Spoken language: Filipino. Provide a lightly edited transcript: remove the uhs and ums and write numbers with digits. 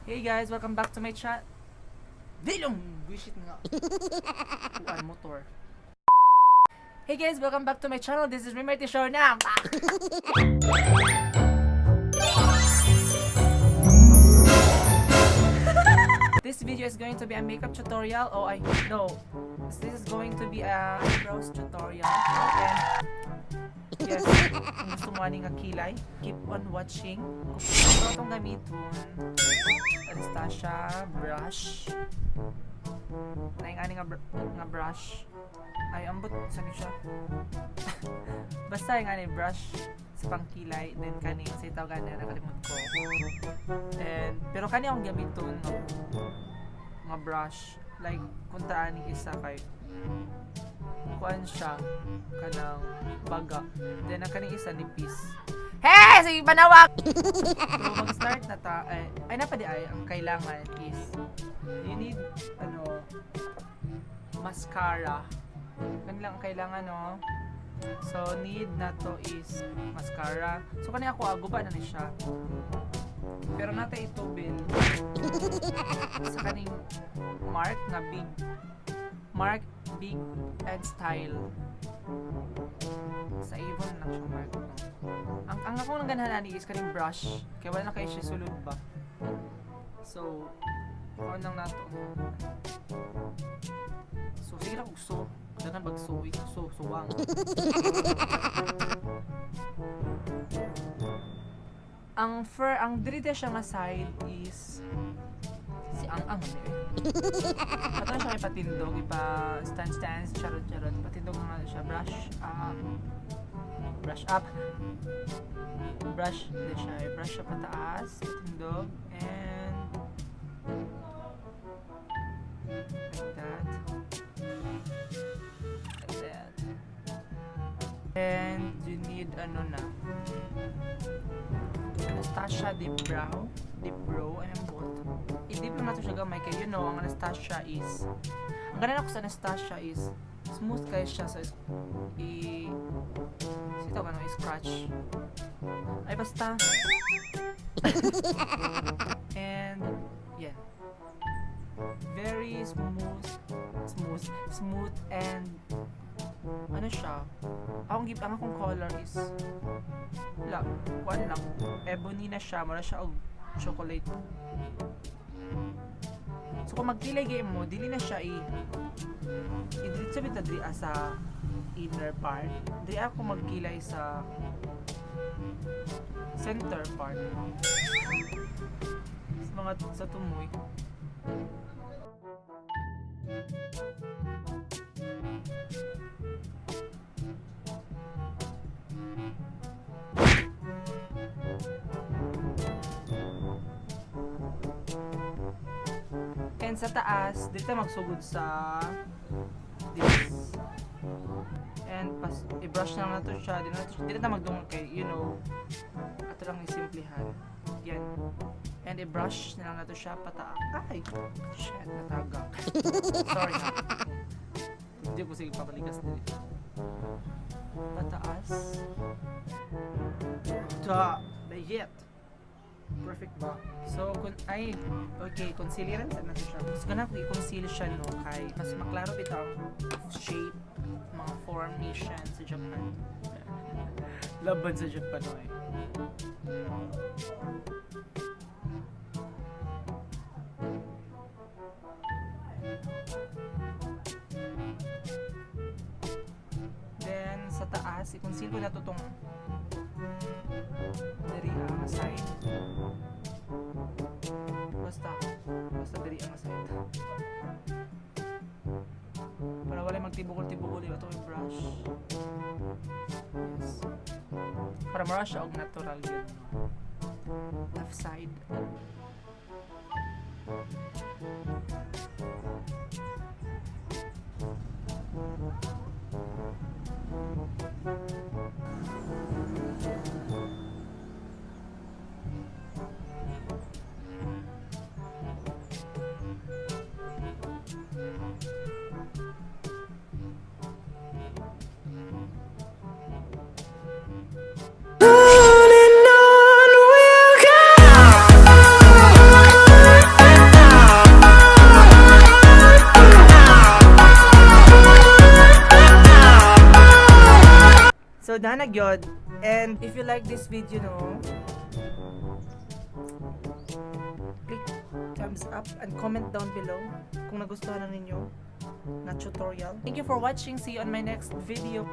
Hey guys, welcome back to my chat. Dilong! Bullshit nga. Bukan motor. Hey guys, welcome back to my channel. This is Reymart Tesiorna. This video is going to be a makeup tutorial. Oh, I know. This is going to be a eyebrows tutorial. And yes, kung gusto mo nga kilay, keep on watching. Kung itong gamiton, Anastasia brush. Naing nga brush. Ay, ambot, saan siya? Basta yung brush sa pangkilay. Then kanin, sa itaw gana, nakalimot ko. And, pero kani akong gamiton nga brush. Like, kung taan isa kay kuan siya kanang Baka. Then ang kaning isa ni Peace. Hey! Sige, panawag! So, mag-start na ta. Ay napadi ay, ang kailangan is you need, mascara. Kanilang kailangan, no? So, need na to is mascara. So, kanina ako, guba na ni siya. Pero natin ito, Bill. Sa kaning mark na big. Mark, big, and style. Sa Avon lang siya mark. Ang ako nang ganahan is kaning brush. Kaya wala na kayo siya sulod ba. So, ako nang nato. So, sige na kung so. Dagan mag-suwi. So, suwang. Ang dirita siya nga side is si ang Ato na siya ipatindog, stance, charot. Patindog nga siya, brush up. Brush din siya, brush siya pataas, patindog, and like that. And you need Anastasia dipbrow, ayan bot. I-dip naman ito siya gamay kayo, ang Anastasia is, ang ganun ako sa Anastasia is smooth kayo siya, so scratch. Ay basta. And yeah, very smooth and siya. Ang akong color is one lang. Ebony na siya, mara siya og chocolate. So kung magkilay game mo, dili na siya i-drit sa diri sa inner part. Dili ako magkilay sa center part. Sa mga sa tumoy. And sa taas, dito magsugod sa this. And i-brush na lang nato siya. Dito na magdungog kay, ato lang isimplihan. Yan. And i-brush na lang nato siya pataas. Ay! Shit, natagak. Sorry ha. Hindi ko sige papalikas dito. Pataas. Yet. Perfect ba? So, concealeran sa natin siya. Mas ganang kung i-conceal siya, kay mas maklaro bitaw ang shape, mga formation sa Japan. Laban sa Japan, Then, sa taas, i-conceal ko na ito itong dari ang side. Basta dari ang side. Para wala magtibukol-tibukol ito yung brush. Yes. Para mara siya og natural yun. Left side. So dana gyud. And if you like this video, no, click thumbs up and comment down below kung nagustuhan na ninyo na tutorial. Thank you for watching. See you on my next video.